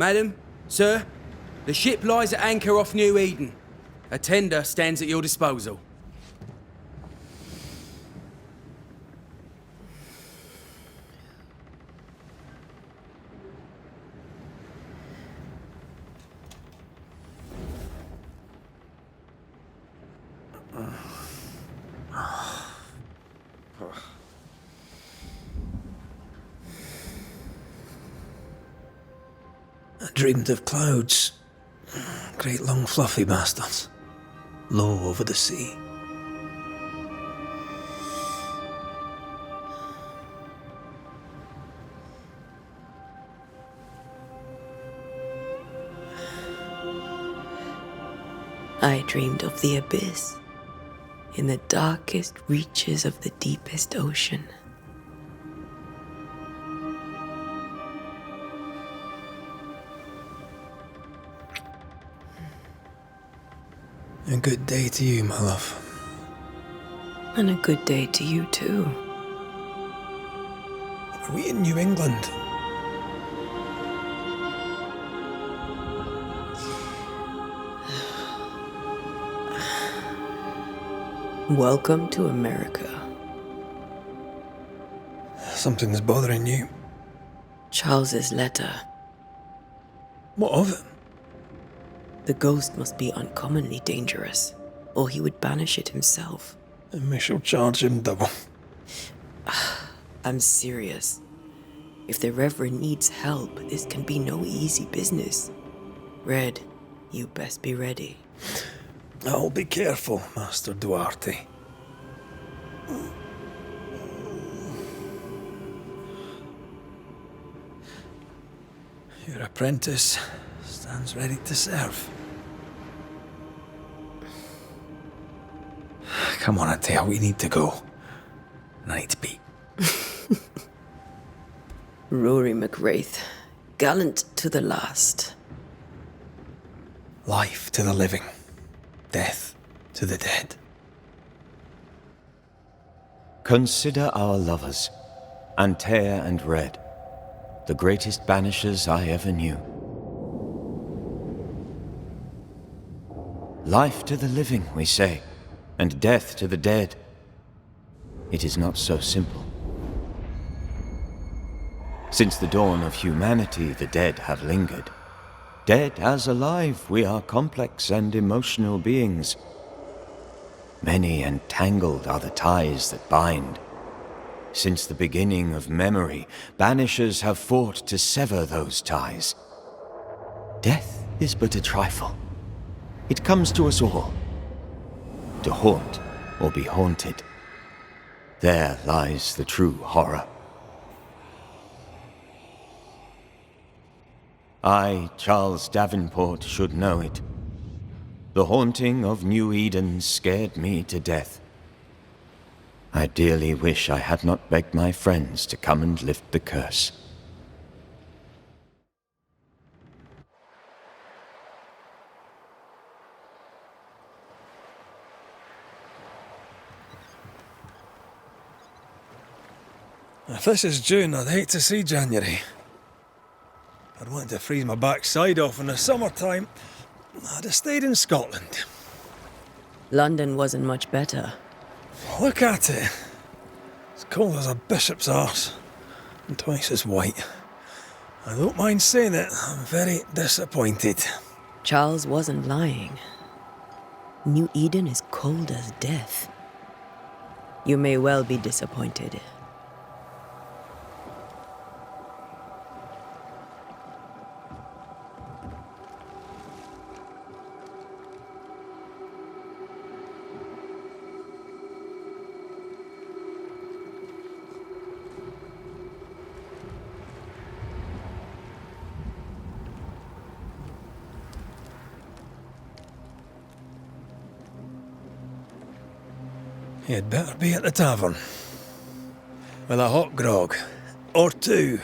Madam, sir, the ship lies at anchor off New Eden. A tender stands at your disposal. I dreamed of clouds. Great long fluffy bastards. Low over the sea. I dreamed of the abyss, in the darkest reaches of the deepest ocean. A good day to you, my love. And a good day to you too. Are we in New England? Welcome to America. Something's bothering you. Charles's letter. What of it? The ghost must be uncommonly dangerous, or he would banish it himself. And we shall charge him double. I'm serious. If the Reverend needs help, this can be no easy business. Red, you best be ready. I'll be careful, Master Duarte. Your apprentice stands ready to serve. Come on, Atea, we need to go. And I need to be. Rory McWraith, gallant to the last. Life to the living, death to the dead. Consider our lovers, Antea and Red, the greatest banishers I ever knew. Life to the living, we say, and death to the dead. It is not so simple. Since the dawn of humanity, the dead have lingered. Dead as alive, we are complex and emotional beings. Many and tangled are the ties that bind. Since the beginning of memory, banishers have fought to sever those ties. Death is but a trifle. It comes to us all. To haunt or be haunted. There lies the true horror. I, Charles Davenport, should know it. The haunting of New Eden scared me to death. I dearly wish I had not begged my friends to come and lift the curse. If this is June, I'd hate to see January. I'd want to freeze my backside off in the summertime. I'd have stayed in Scotland. London wasn't much better. Look at it. It's cold as a bishop's arse. And twice as white. I don't mind saying it, I'm very disappointed. Charles wasn't lying. New Eden is cold as death. You may well be disappointed. You'd better be at the tavern. With a hot grog. Or two.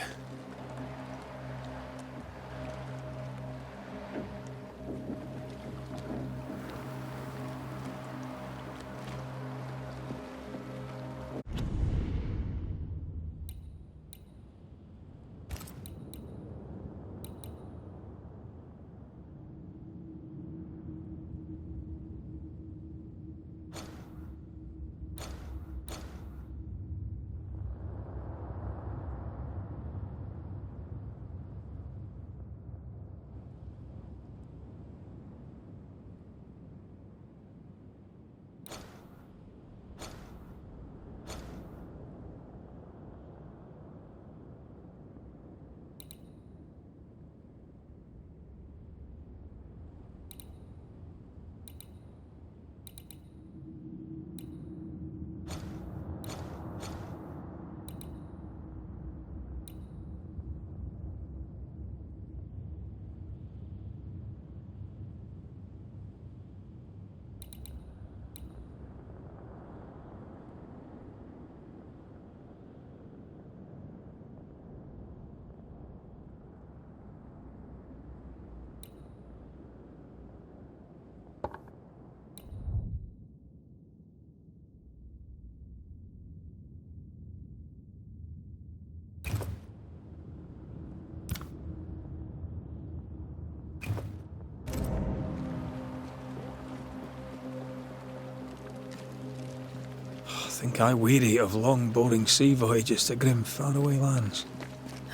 Think I weary of long, boring sea voyages to grim, faraway lands.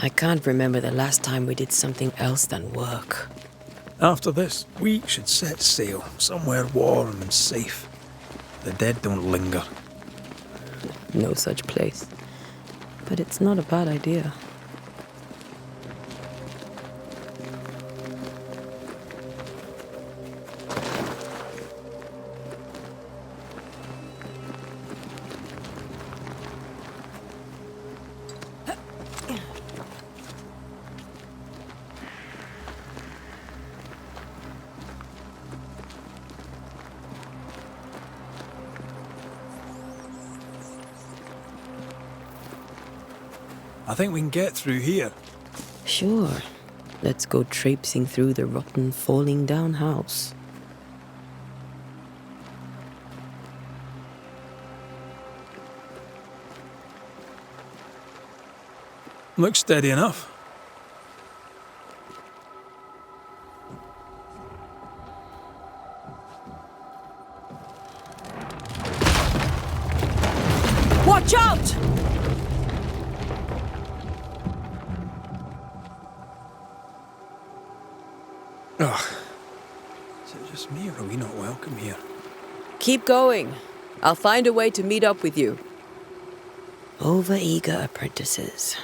I can't remember the last time we did something else than work. After this, we should set sail somewhere warm and safe. The dead don't linger. No such place. But it's not a bad idea. I think we can get through here. Sure. Let's go traipsing through the rotten, falling down house. Looks steady enough. Watch out! Ugh. Is it just me, or are we not welcome here? Keep going. I'll find a way to meet up with you. Over-eager apprentices.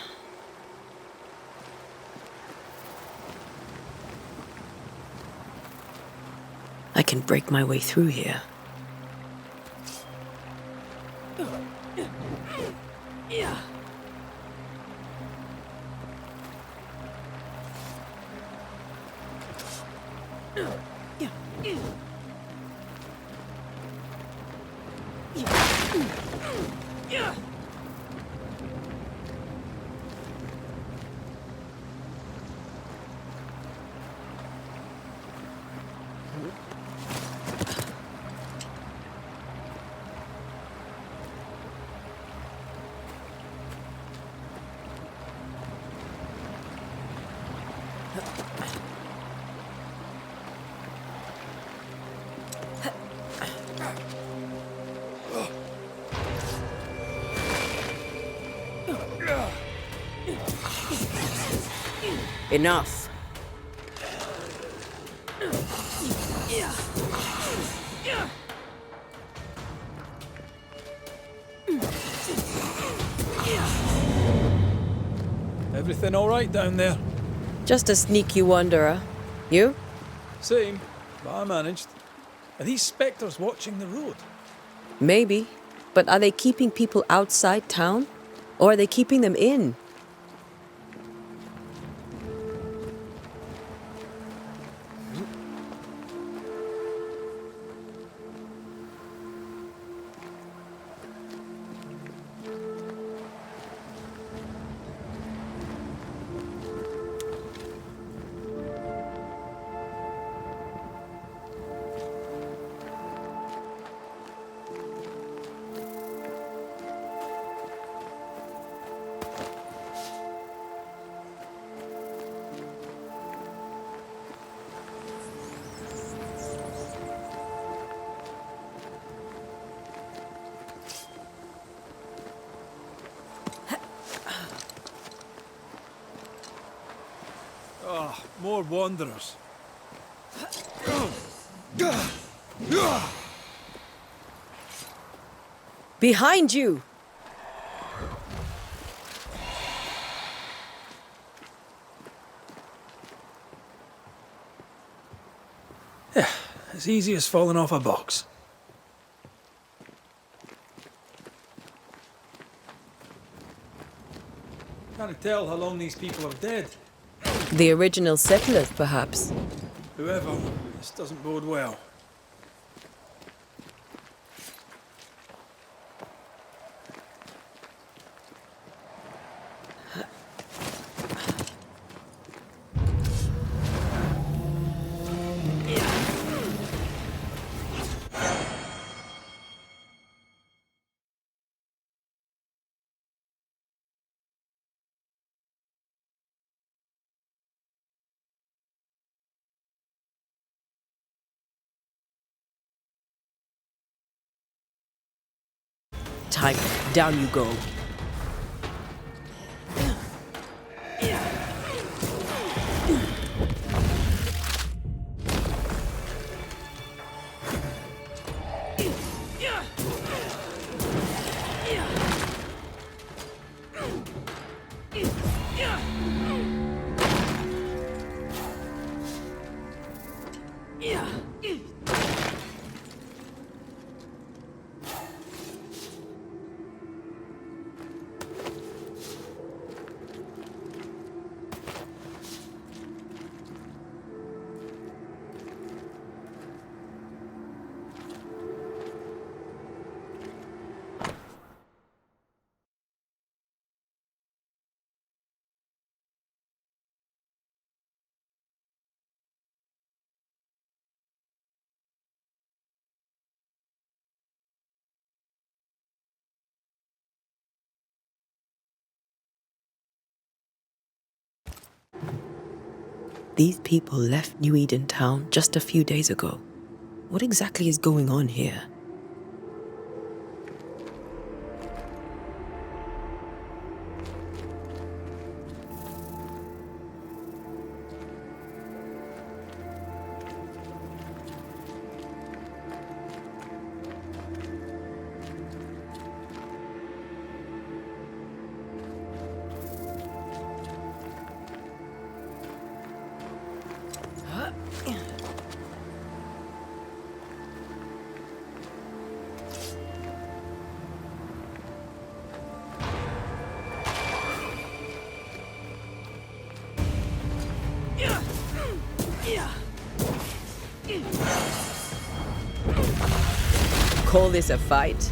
I can break my way through here. Enough. Everything all right down there? Just a sneaky wanderer. You? Same, but I managed. Are these spectres watching the road? Maybe. But are they keeping people outside town? Or are they keeping them in? Ah, more wanderers. Behind you! As easy as falling off a box. Can't tell how long these people are dead. The original settlers, perhaps. Whoever, this doesn't bode well. time. Down you go. These people left New Eden town just a few days ago. What exactly is going on here? Call this a fight?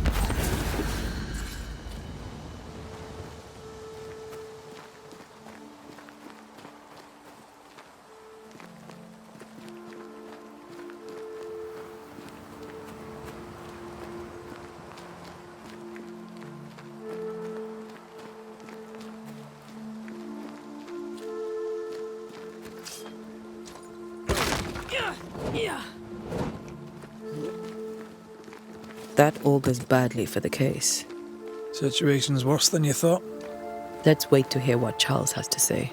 That augurs badly for the case. Situation's worse than you thought. Let's wait to hear what Charles has to say.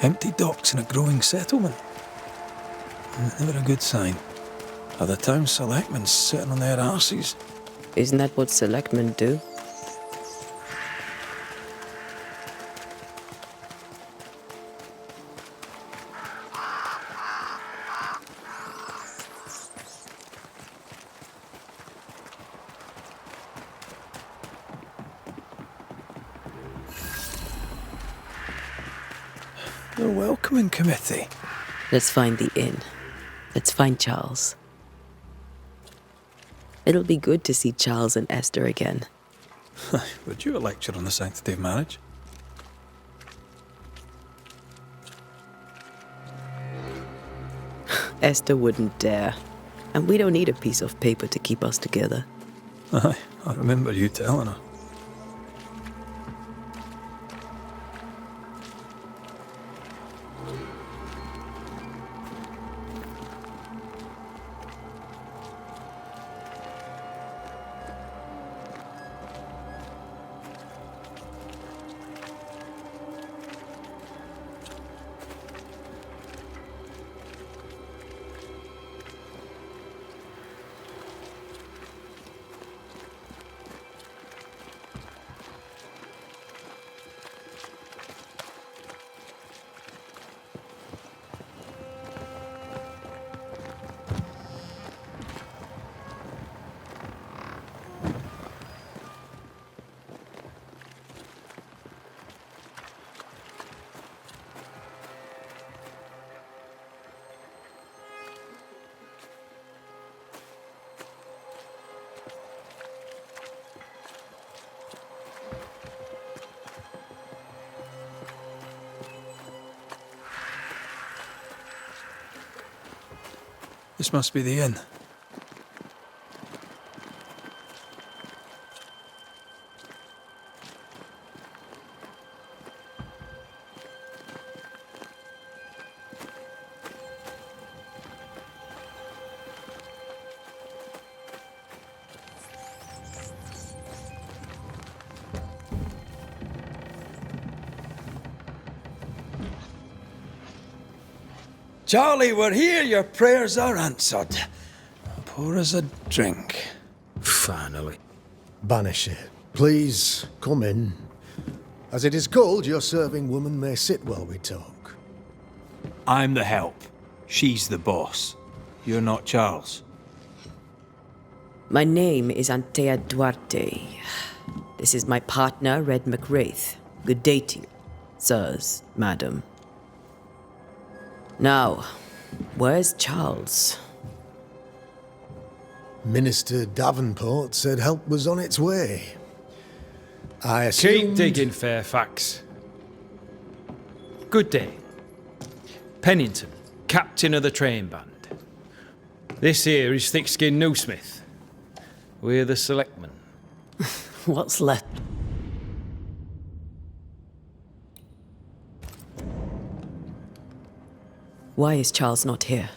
Empty docks in a growing settlement. Never a good sign. Are the town selectmen sitting on their arses? Isn't that what selectmen do? The welcoming committee. Let's find the inn. Let's find Charles. It'll be good to see Charles and Esther again. Would you a lecture on the sanctity of marriage? Esther wouldn't dare. And we don't need a piece of paper to keep us together. Aye, I remember you telling her. This must be the inn. Charlie, we're here. Your prayers are answered. Pour us a drink. Finally. Banisher, please come in. As it is cold, your serving woman may sit while we talk. I'm the help. She's the boss. You're not Charles. My name is Antea Duarte. This is my partner, Red McWraith. Good day to you, sirs, madam. Now, where's Charles? Minister Davenport said help was on its way. I assumed... Keep digging, Fairfax. Good day. Pennington, captain of the train band. This here is Thick-Skinned Newsmith. We're the selectmen. What's left? Why is Charles not here?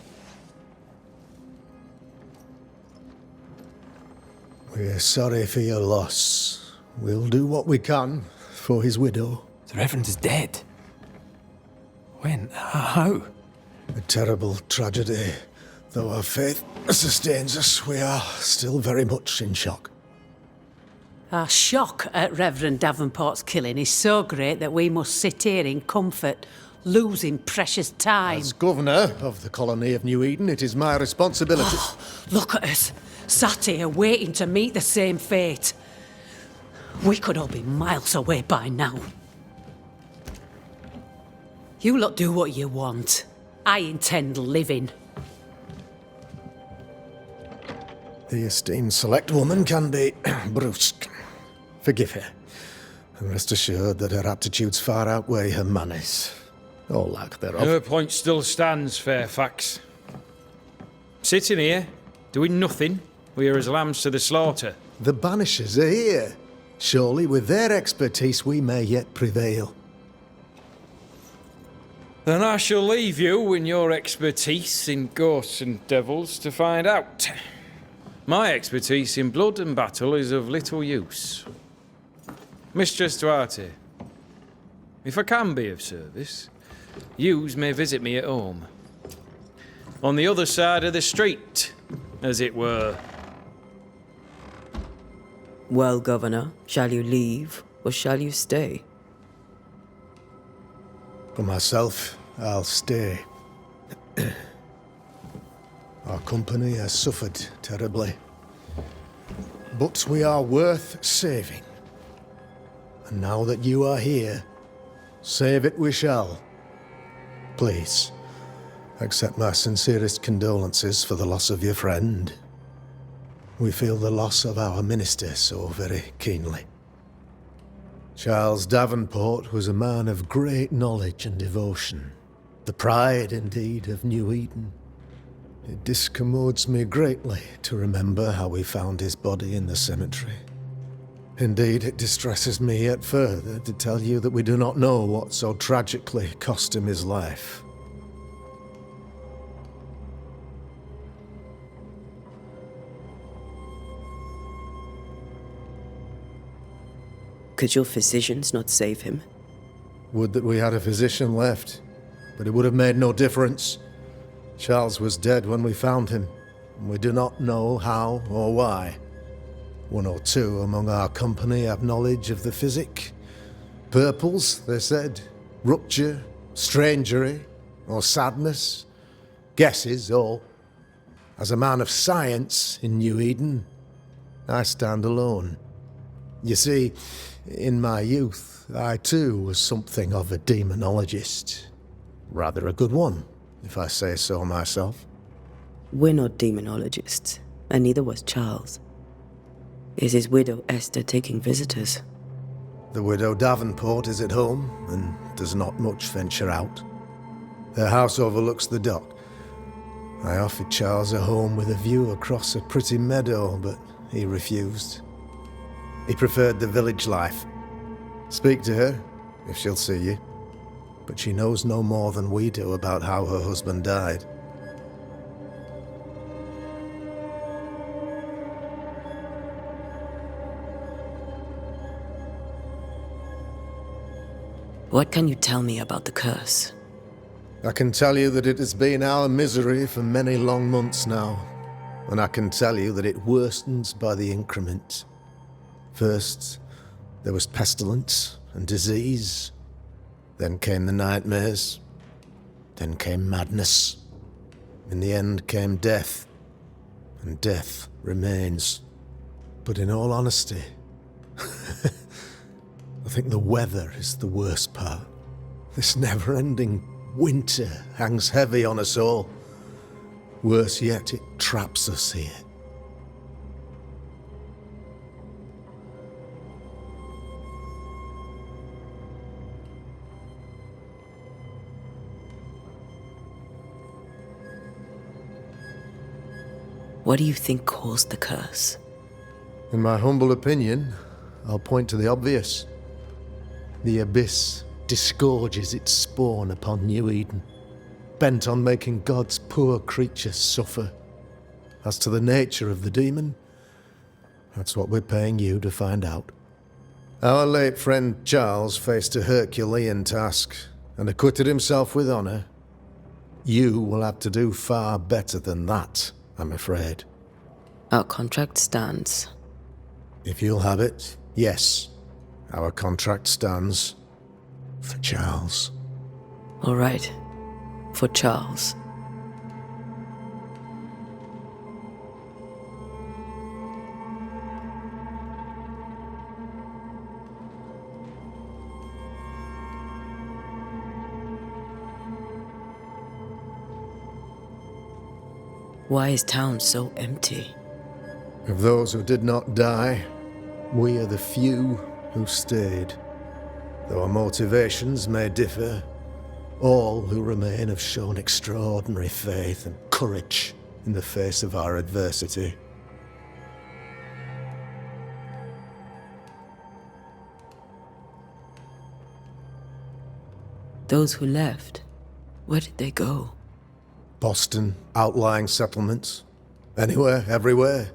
We're sorry for your loss. We'll do what we can for his widow. The Reverend is dead. When? How? A terrible tragedy. Though our faith sustains us, we are still very much in shock. Our shock at Reverend Davenport's killing is so great that we must sit here in comfort, losing precious time. As governor of the colony of New Eden, it is my responsibility... Look at us, sat here waiting to meet the same fate. We could all be miles away by now. You lot do what you want. I intend living. The esteemed select woman can be brusque. Forgive her. And rest assured that her aptitudes far outweigh her manners. Or lack thereof. Her point still stands, Fairfax. Sitting here, doing nothing, we are as lambs to the slaughter. The Banishers are here. Surely with their expertise we may yet prevail. Then I shall leave you and your expertise in ghosts and devils to find out. My expertise in blood and battle is of little use. Mistress Duarte, if I can be of service, yous may visit me at home. On the other side of the street, as it were. Well, Governor, shall you leave or shall you stay? For myself, I'll stay. Our company has suffered terribly. But we are worth saving. And now that you are here, save it we shall. Please, accept my sincerest condolences for the loss of your friend. We feel the loss of our minister so very keenly. Charles Davenport was a man of great knowledge and devotion. The pride, indeed, of New Eden. It discommodes me greatly to remember how we found his body in the cemetery. Indeed, it distresses me yet further to tell you that we do not know what so tragically cost him his life. Could your physicians not save him? Would that we had a physician left, but it would have made no difference. Charles was dead when we found him, and we do not know how or why. One or two among our company have knowledge of the physic. Purples, they said, rupture, strangery, or sadness. Guesses, all. As a man of science in New Eden, I stand alone. You see, in my youth, I too was something of a demonologist. Rather a good one, if I say so myself. We're not demonologists, and neither was Charles. Is his widow Esther taking visitors? The widow Davenport is at home, and does not much venture out. Their house overlooks the dock. I offered Charles a home with a view across a pretty meadow, but he refused. He preferred the village life. Speak to her, if she'll see you. But she knows no more than we do about how her husband died. What can you tell me about the curse? I can tell you that it has been our misery for many long months now, and I can tell you that it worsens by the increment. First, there was pestilence and disease. Then came the nightmares. Then came madness. In the end came death, and death remains. But in all honesty, I think the weather is the worst part. This never-ending winter hangs heavy on us all. Worse yet, it traps us here. What do you think caused the curse? In my humble opinion, I'll point to the obvious. The Abyss disgorges its spawn upon New Eden, bent on making God's poor creatures suffer. As to the nature of the demon, that's what we're paying you to find out. Our late friend Charles faced a Herculean task and acquitted himself with honor. You will have to do far better than that, I'm afraid. Our contract stands. If you'll have it, yes. Our contract stands for Charles. All right. For Charles. Why is town so empty? Of those who did not die, we are the few who stayed. Though our motivations may differ, all who remain have shown extraordinary faith and courage in the face of our adversity. Those who left, where did they go? Boston, outlying settlements. Anywhere, everywhere.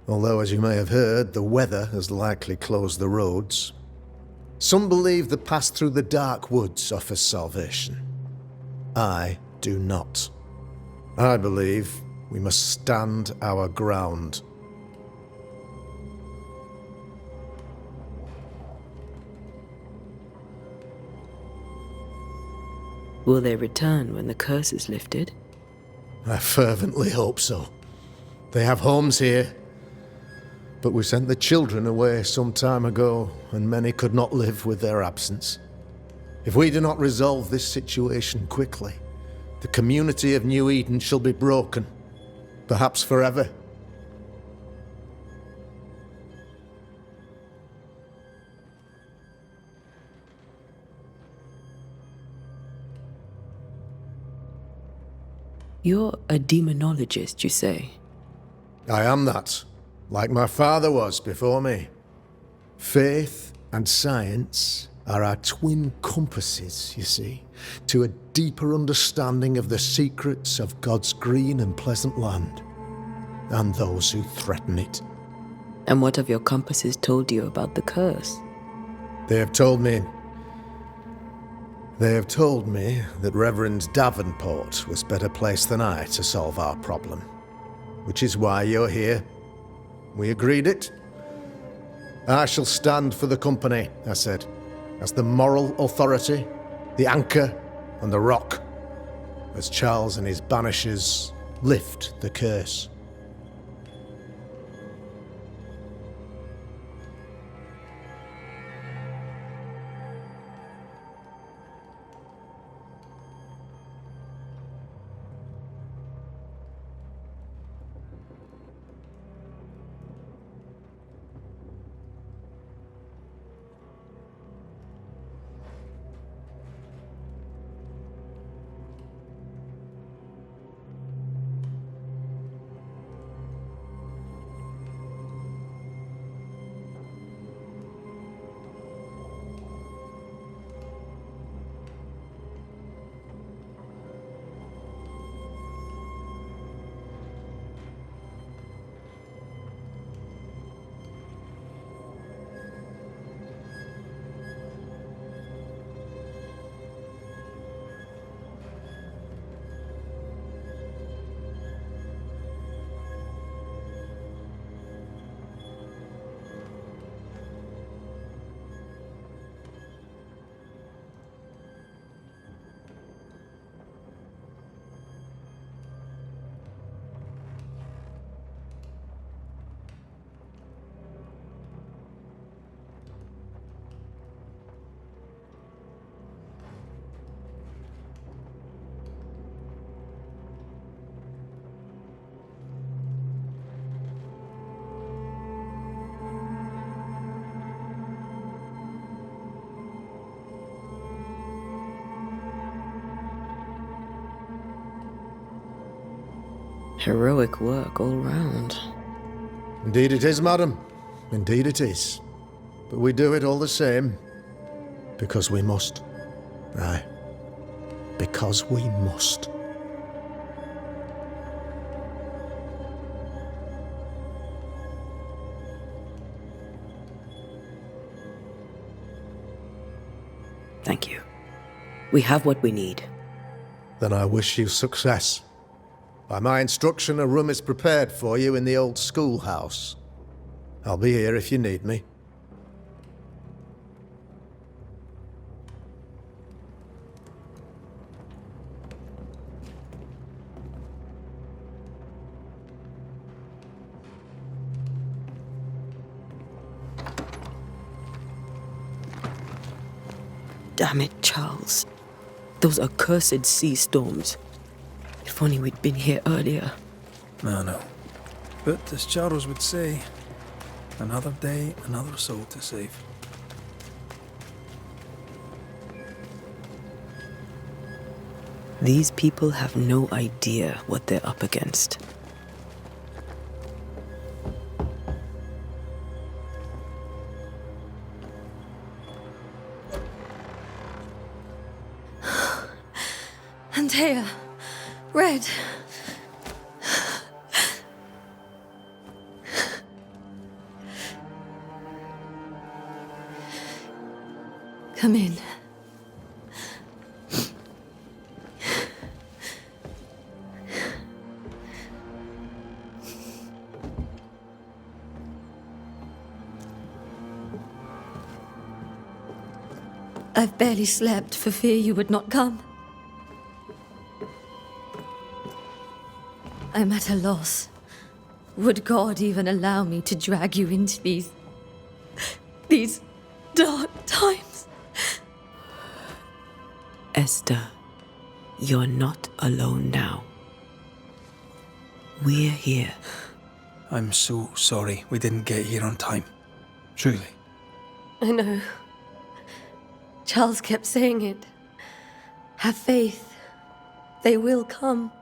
Although, as you may have heard, the weather has likely closed the roads. Some believe the path through the dark woods offers salvation. I do not. I believe we must stand our ground. Will they return when the curse is lifted? I fervently hope so. They have homes here. But we sent the children away some time ago, and many could not live with their absence. If we do not resolve this situation quickly, the community of New Eden shall be broken, perhaps forever. You're a demonologist, you say? I am that, like my father was before me. Faith and science are our twin compasses, you see, to a deeper understanding of the secrets of God's green and pleasant land, and those who threaten it. And what have your compasses told you about the curse? They have told me that Reverend Davenport was better placed than I to solve our problem, which is why you're here. We agreed it. I shall stand for the company, I said, as the moral authority, the anchor, and the rock, as Charles and his banishers lift the curse. Heroic work all round. Indeed it is, madam. Indeed it is. But we do it all the same. Because we must. Aye. Because we must. Thank you. We have what we need. Then I wish you success. By my instruction, a room is prepared for you in the old schoolhouse. I'll be here if you need me. Damn it, Charles. Those accursed sea storms. If only we'd been here earlier. No. But as Charles would say, another day, another soul to save. These people have no idea what they're up against. Antea, Red. Come in. I've barely slept for fear you would not come. I'm at a loss. Would God even allow me to drag you into these dark times? Esther, you're not alone now. We're here. I'm so sorry we didn't get here on time. Truly. I know. Charles kept saying it. Have faith. They will come.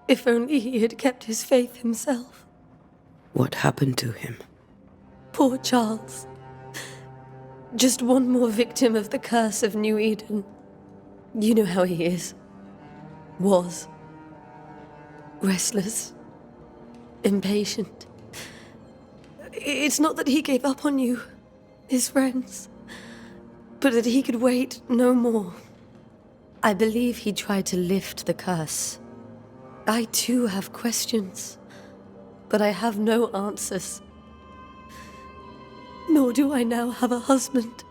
If only he had kept his faith himself. What happened to him? Poor Charles. Just one more victim of the curse of New Eden. You know how he is. Was. Restless. Impatient. It's not that he gave up on you, his friends, but that he could wait no more. I believe he tried to lift the curse. I too have questions, but I have no answers. Nor do I now have a husband.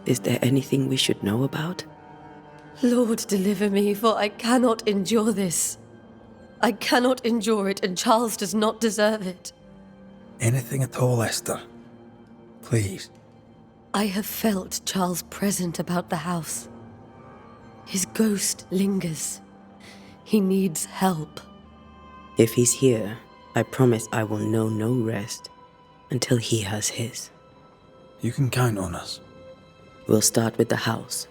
Is there anything we should know about? Lord, deliver me, for I cannot endure this. I cannot endure it, and Charles does not deserve it. Anything at all, Esther. Please. I have felt Charles present about the house. His ghost lingers. He needs help. If he's here, I promise I will know no rest until he has his. You can count on us. We'll start with the house.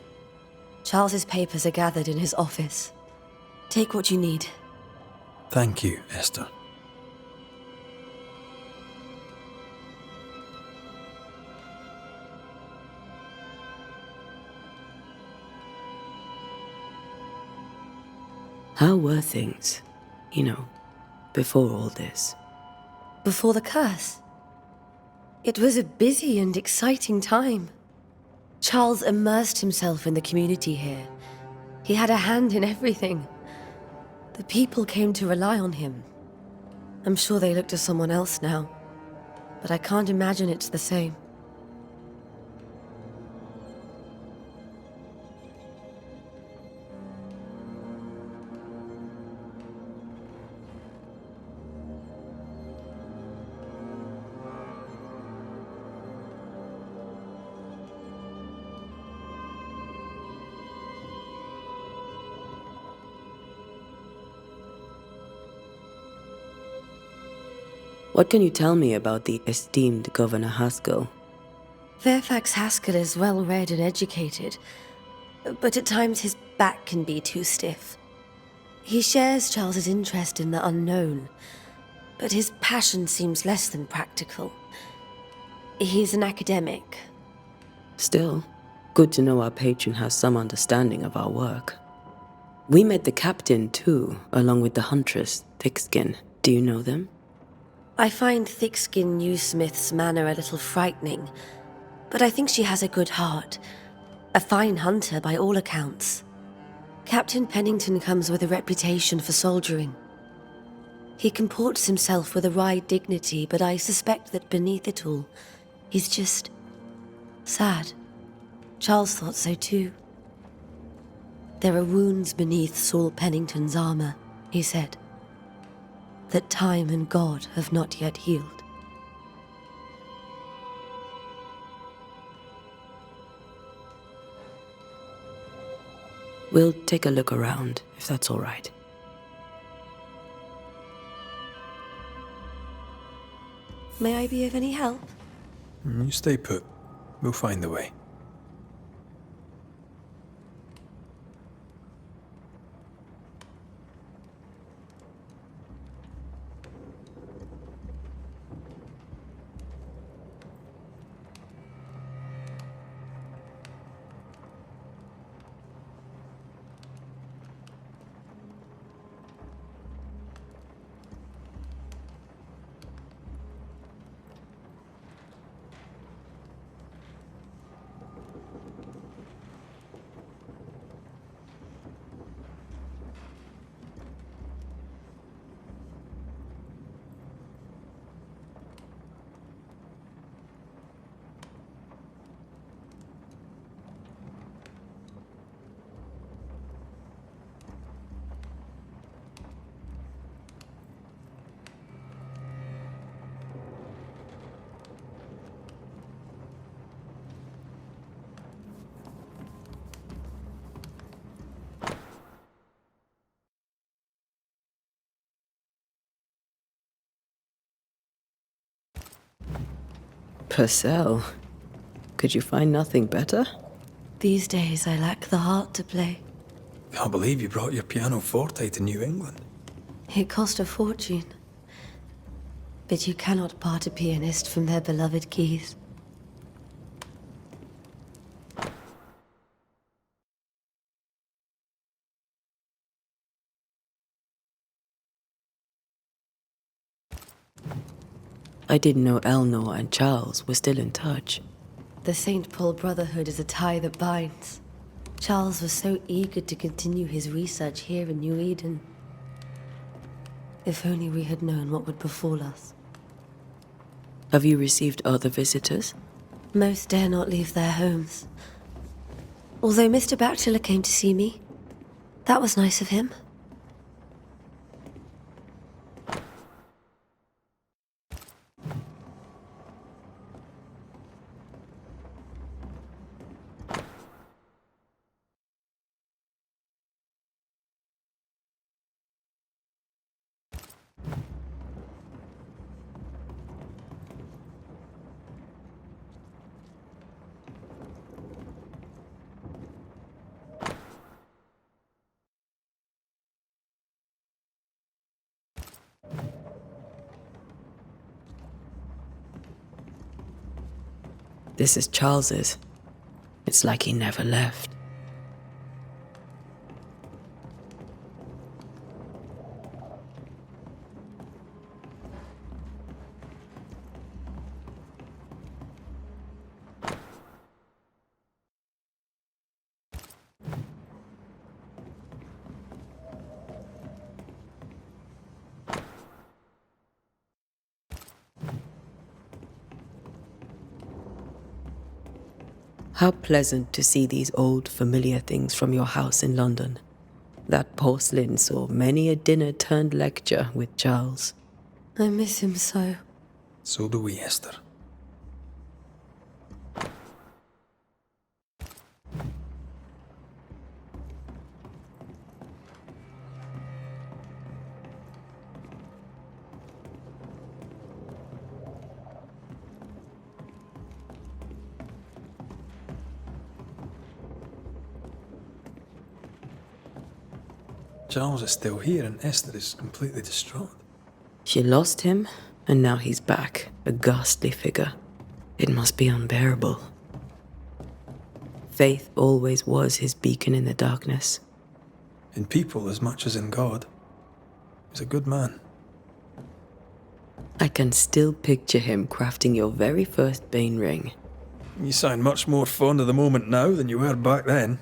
Charles's papers are gathered in his office. Take what you need. Thank you, Esther. How were things, before all this? Before the curse. It was a busy and exciting time. Charles immersed himself in the community here. He had a hand in everything. The people came to rely on him. I'm sure they look to someone else now, but I can't imagine it's the same. What can you tell me about the esteemed Governor Haskell? Fairfax Haskell is well-read and educated, but at times his back can be too stiff. He shares Charles's interest in the unknown, but his passion seems less than practical. He's an academic. Still, good to know our patron has some understanding of our work. We met the captain, too, along with the huntress, Thickskin. Do you know them? I find Thickskin Newsmith's manner a little frightening, but I think she has a good heart. A fine hunter by all accounts. Captain Pennington comes with a reputation for soldiering. He comports himself with a wry dignity, but I suspect that beneath it all, he's just sad. Charles thought so too. There are wounds beneath Saul Pennington's armor, he said, that time and God have not yet healed. We'll take a look around, if that's all right. May I be of any help? You stay put. We'll find the way. Purcell, could you find nothing better? These days I lack the heart to play. Can't believe you brought your pianoforte to New England. It cost a fortune. But you cannot part a pianist from their beloved keys. I didn't know Eleanor and Charles were still in touch. The St. Paul Brotherhood is a tie that binds. Charles was so eager to continue his research here in New Eden. If only we had known what would befall us. Have you received other visitors? Most dare not leave their homes. Although Mr. Bachelor came to see me, that was nice of him. This is Charles's. It's like he never left. How pleasant to see these old, familiar things from your house in London. That porcelain saw many a dinner-turned-lecture with Charles. I miss him so. So do we, Esther. Charles is still here and Esther is completely distraught. She lost him, and now he's back, a ghastly figure. It must be unbearable. Faith always was his beacon in the darkness. In people as much as in God. He's a good man. I can still picture him crafting your very first Bane ring. You sound much more fond of the moment now than you were back then.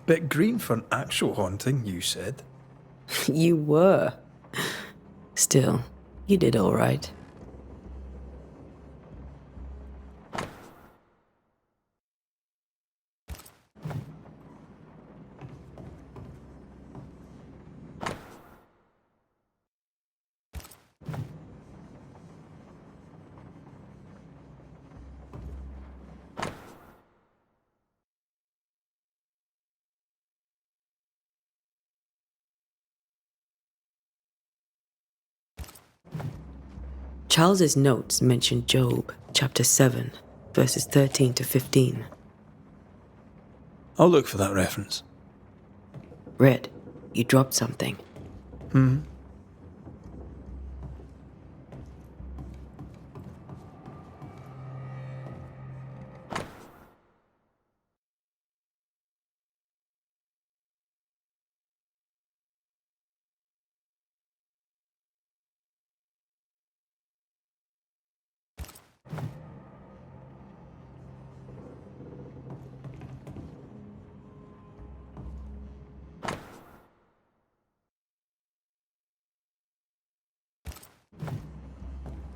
Bit green for an actual haunting, you said. You were. Still, you did all right. Charles's notes mention Job, chapter 7, verses 13 to 15. I'll look for that reference. Red, you dropped something.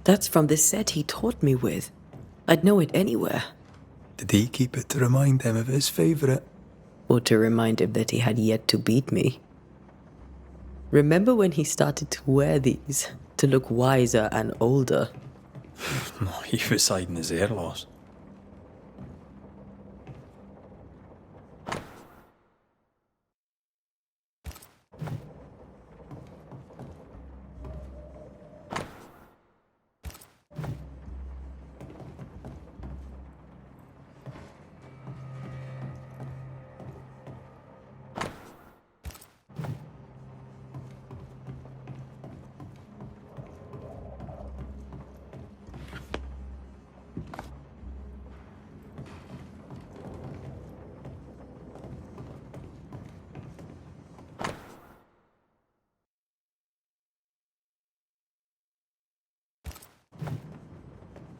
That's from the set he taught me with. I'd know it anywhere. Did he keep it to remind him of his favourite? Or to remind him that he had yet to beat me. Remember when he started to wear these, to look wiser and older? He was hiding his hair loss.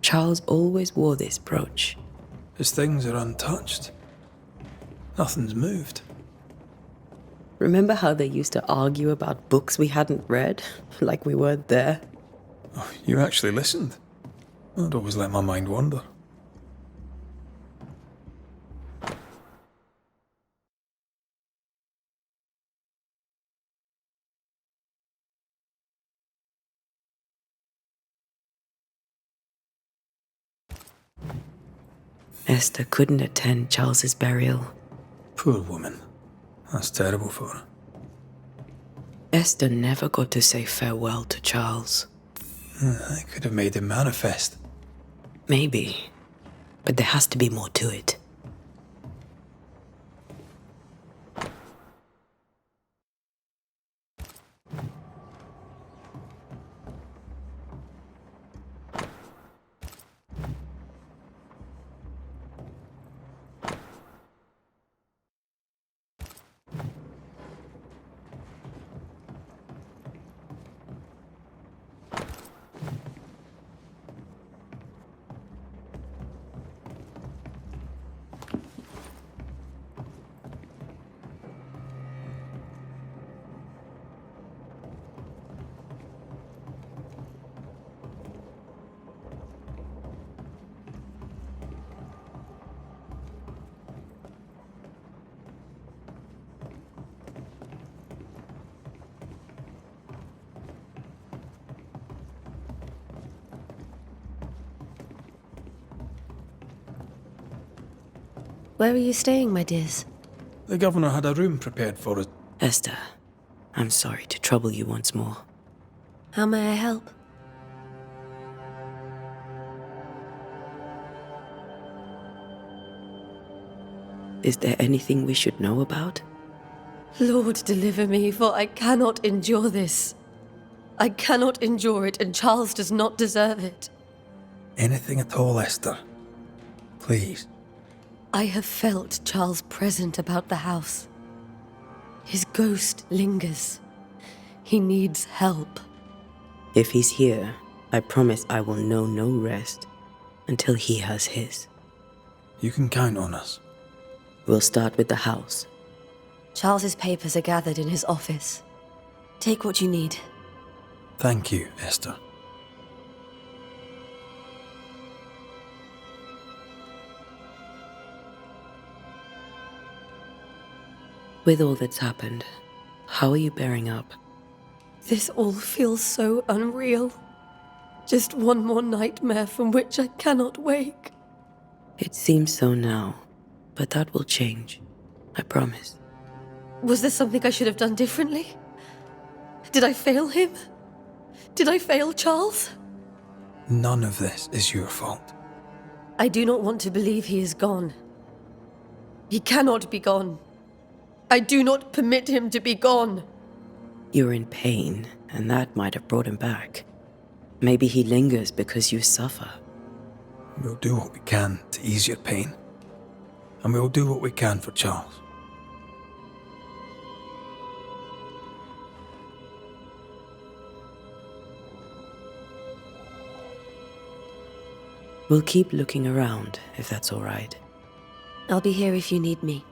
Charles always wore this brooch. His things are untouched. Nothing's moved. Remember how they used to argue about books we hadn't read? Like we weren't there? Oh, you actually listened. I'd always let my mind wander. Esther couldn't attend Charles's burial. Poor woman. That's terrible for her. Esther never got to say farewell to Charles. I could have made him manifest. Maybe, but there has to be more to it. Where are you staying, my dears? The governor had a room prepared for us. Esther, I'm sorry to trouble you once more. How may I help? Is there anything we should know about? Lord, deliver me, for I cannot endure this. I cannot endure it, and Charles does not deserve it. Anything at all, Esther. Please. I have felt Charles present about the house. His ghost lingers. He needs help. If he's here, I promise I will know no rest until he has his. You can count on us. We'll start with the house. Charles's papers are gathered in his office. Take what you need. Thank you, Esther. With all that's happened, how are you bearing up? This all feels so unreal. Just one more nightmare from which I cannot wake. It seems so now, but that will change. I promise. Was there something I should have done differently? Did I fail him? Did I fail Charles? None of this is your fault. I do not want to believe he is gone. He cannot be gone. I do not permit him to be gone. You're in pain, and that might have brought him back. Maybe he lingers because you suffer. We'll do what we can to ease your pain. And we'll do what we can for Charles. We'll keep looking around, if that's all right. I'll be here if you need me.